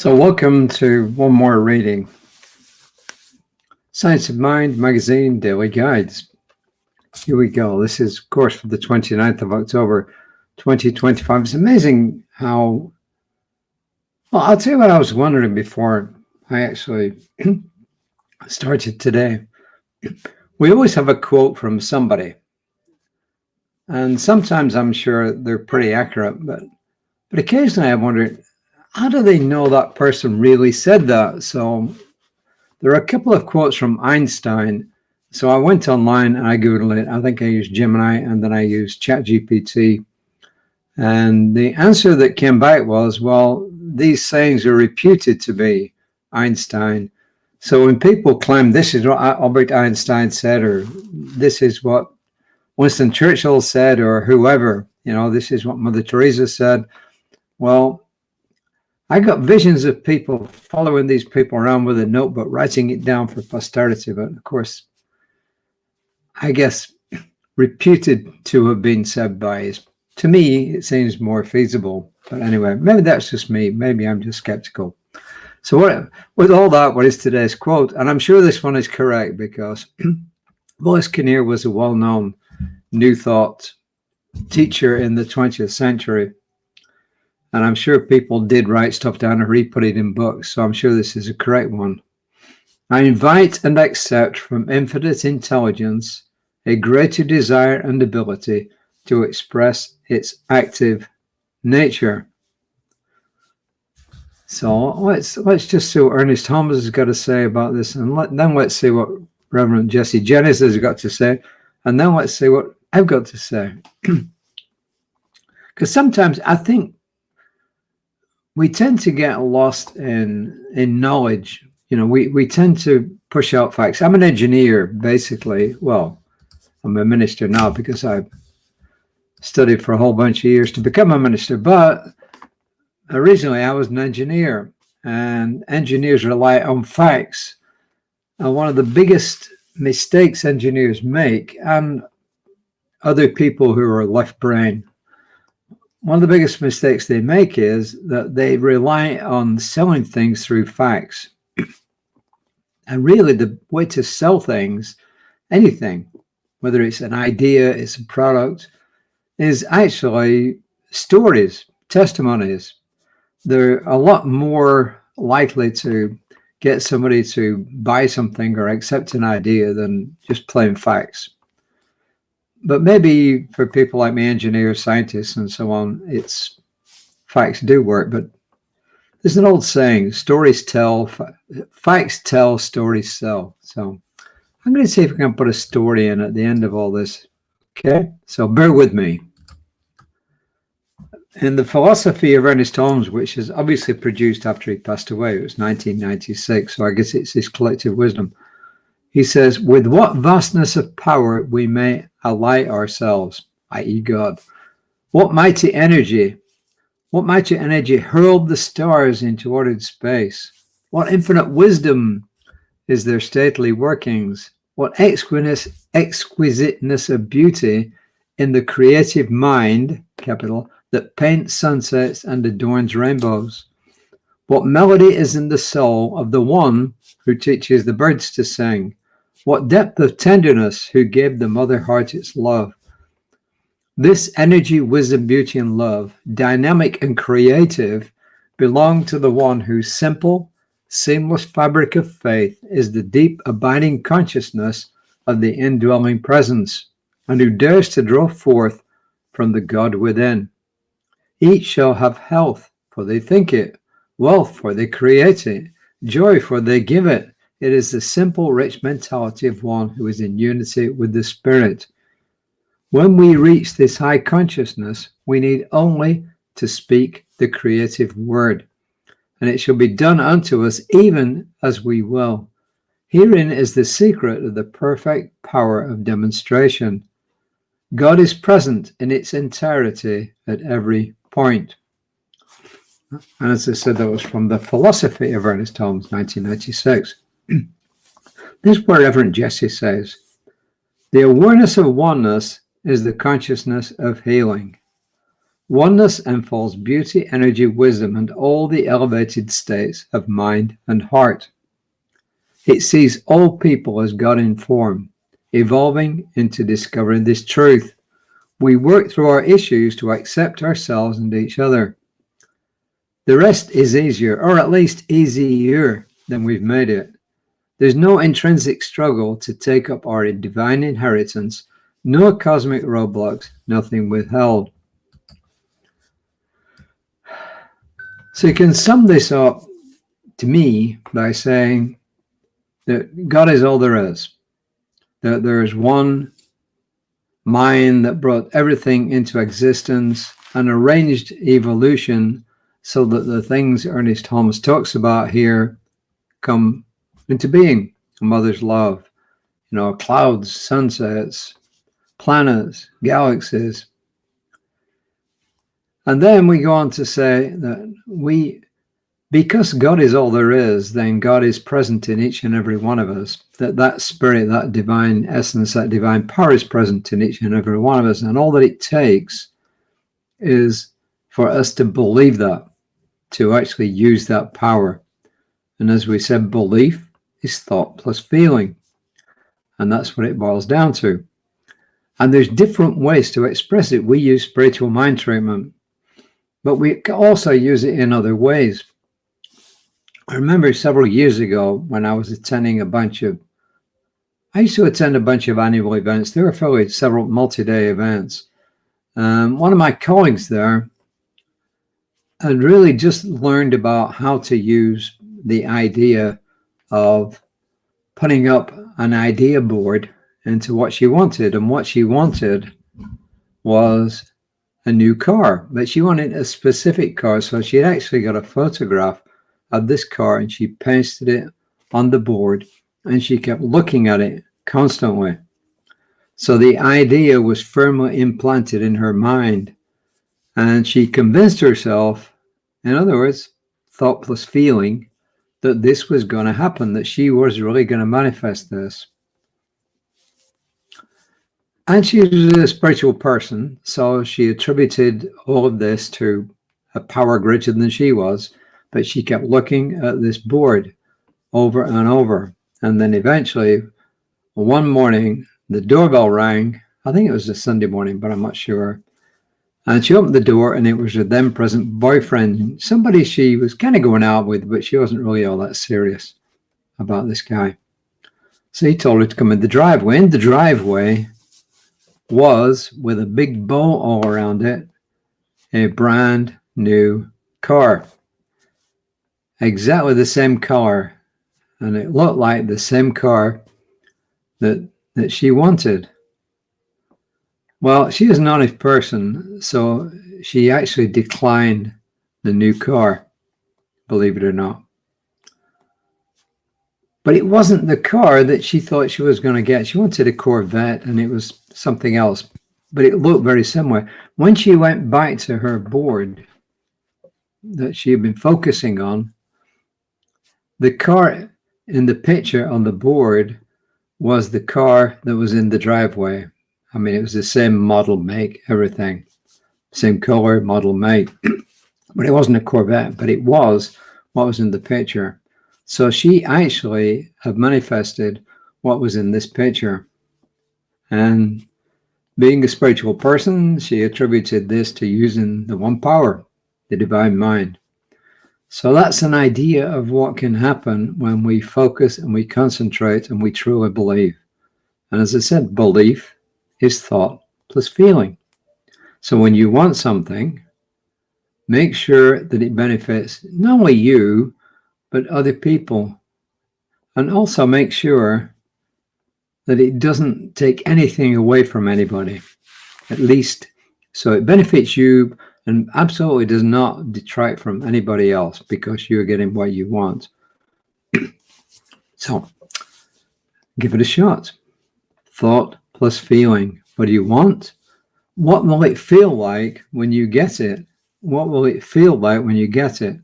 So welcome to one more reading. Science of Mind Magazine Daily Guides. Here we go. This is, of course, for the 29th of October, 2025. It's amazing how, well, I'll tell you what I was wondering before I actually started today. We always have a quote from somebody. And sometimes I'm sure they're pretty accurate, but occasionally I wonder, how do they know that person really said that? So there are a couple of quotes from Einstein. So I went online and I Googled it. I think I used Gemini and then I used ChatGPT. And the answer that came back was, well, these sayings are reputed to be Einstein. So when people claim this is what Albert Einstein said, or this is what Winston Churchill said, or whoever, this is what Mother Teresa said, well, I got visions of people following these people around with a notebook, writing it down for posterity. But of course, I guess reputed to have been said by, to me, it seems more feasible. But anyway, maybe that's just me. Maybe I'm just skeptical. So with all that, what is today's quote? And I'm sure this one is correct because Wallace Kinnear was a well-known New Thought teacher in the 20th century. And I'm sure people did write stuff down and re-put it in books. So I'm sure this is a correct one. I invite and accept from infinite intelligence a greater desire and ability to express its active nature. So let's just see what Ernest Holmes has got to say about this. And then let's see what Reverend Jesse Jennings has got to say. And then let's see what I've got to say. Because sometimes I think we tend to get lost in knowledge. We tend to push out facts. I'm an engineer, basically. Well, I'm a minister now because I studied for a whole bunch of years to become a minister. But originally, I was an engineer, and engineers rely on facts. And one of the biggest mistakes engineers make, and other people who are left brain, one of the biggest mistakes they make is that they rely on selling things through facts. And really the way to sell things, anything, whether it's an idea, it's a product, is actually stories, testimonies. They're a lot more likely to get somebody to buy something or accept an idea than just plain facts. But maybe for people like me, engineers, scientists, and so on, it's facts do work. But there's an old saying, stories tell, facts tell, stories sell. So I'm going to see if I can put a story in at the end of all this. Okay, so bear with me. In the philosophy of Ernest Holmes, which is obviously produced after he passed away, it was 1996, so I guess it's his collective wisdom. He says, with what vastness of power we may ally ourselves, i.e. God. What mighty energy hurled the stars into ordered space. What infinite wisdom is their stately workings. What exquisiteness of beauty in the creative mind, capital, that paints sunsets and adorns rainbows. What melody is in the soul of the one who teaches the birds to sing. What depth of tenderness who gave the mother heart its love. This energy, wisdom, beauty, and love, dynamic and creative, belong to the one whose simple, seamless fabric of faith is the deep, abiding consciousness of the indwelling presence, and who dares to draw forth from the God within. Each shall have health, for they think it, wealth, for they create it, joy, for they give it. It is the simple, rich mentality of one who is in unity with the Spirit. When we reach this high consciousness, we need only to speak the creative word, and it shall be done unto us even as we will. Herein is the secret of the perfect power of demonstration. God is present in its entirety at every point. And as I said, that was from the philosophy of Ernest Holmes, 1996. This is where Reverend Jesse says, the awareness of oneness is the consciousness of healing. Oneness unfolds beauty, energy, wisdom, and all the elevated states of mind and heart. It sees all people as God in form, evolving into discovering this truth. We work through our issues to accept ourselves and each other. The rest is easier, or at least easier than we've made it. There's no intrinsic struggle to take up our divine inheritance, no cosmic roadblocks, nothing withheld. So you can sum this up to me by saying that God is all there is, that there is one mind that brought everything into existence and arranged evolution so that the things Ernest Holmes talks about here come into being. A mother's love, clouds, sunsets, planets, galaxies. And then we go on to say that because God is all there is, then God is present in each and every one of us. That spirit, that divine essence, that divine power is present in each and every one of us. And all that it takes is for us to believe that, to actually use that power. And as we said, belief is thought plus feeling. And that's what it boils down to. And there's different ways to express it. We use spiritual mind treatment, but we can also use it in other ways. I remember several years ago when I was attending I used to attend a bunch of annual events. There were several multi-day events. One of my colleagues there had really just learned about how to use the idea of putting up an idea board into what she wanted. And what she wanted was a new car, but she wanted a specific car. So she actually got a photograph of this car and she pasted it on the board and she kept looking at it constantly. So the idea was firmly implanted in her mind and she convinced herself, in other words, thought plus feeling, that this was going to happen, that she was really going to manifest this. And she was a spiritual person, so she attributed all of this to a power greater than she was, but she kept looking at this board over and over. And then eventually, one morning, the doorbell rang. I think it was a Sunday morning, but I'm not sure. And she opened the door and it was her then present boyfriend, somebody she was kind of going out with, but she wasn't really all that serious about this guy. So he told her to come in the driveway. In the driveway was, with a big bow all around it, a brand new car. Exactly the same color. And it looked like the same car that she wanted. Well, she is an honest person, so she actually declined the new car, believe it or not. But it wasn't the car that she thought she was going to get. She wanted a Corvette and it was something else, but it looked very similar. When she went back to her board that she had been focusing on, the car in the picture on the board was the car that was in the driveway. I mean, it was the same model, make, everything. Same color, model, make. But it wasn't a Corvette, but it was what was in the picture. So she actually had manifested what was in this picture. And being a spiritual person, she attributed this to using the one power, the divine mind. So that's an idea of what can happen when we focus and we concentrate and we truly believe. And as I said, belief is thought plus feeling. So when you want something, make sure that it benefits not only you, but other people. And also make sure that it doesn't take anything away from anybody, at least. So it benefits you and absolutely does not detract from anybody else because you're getting what you want. So give it a shot. Thought plus feeling. What do you want? What will it feel like when you get it? What will it feel like when you get it?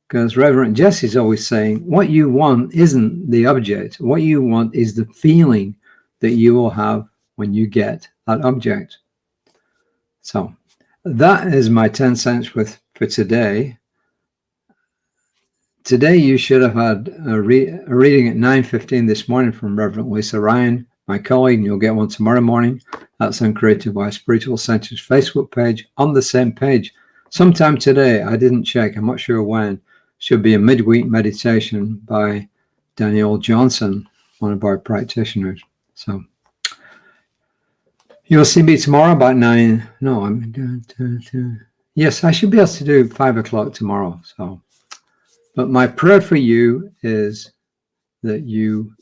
Because Reverend Jesse's always saying, what you want isn't the object. What you want is the feeling that you will have when you get that object. So that is my 10 cents for today. Today, you should have had a reading at 9:15 this morning from Reverend Lisa Ryan, my colleague, and you'll get one tomorrow morning. That's on Creative by Spiritual Center's Facebook page, on the same page. Sometime today, I didn't check, I'm not sure when, should be a midweek meditation by Daniel Johnson, one of our practitioners. So you'll see me tomorrow about 9. No, yes, I should be able to do 5 o'clock tomorrow. So, but my prayer for you is that you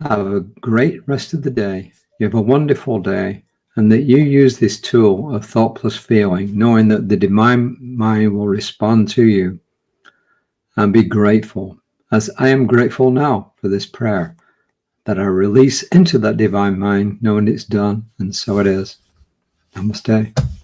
have a great rest of the day. You have a wonderful day, and that you use this tool of thought plus feeling, knowing that the divine mind will respond to you, and be grateful, as I am grateful now for this prayer, that I release into that divine mind, knowing it's done, and so it is. Namaste.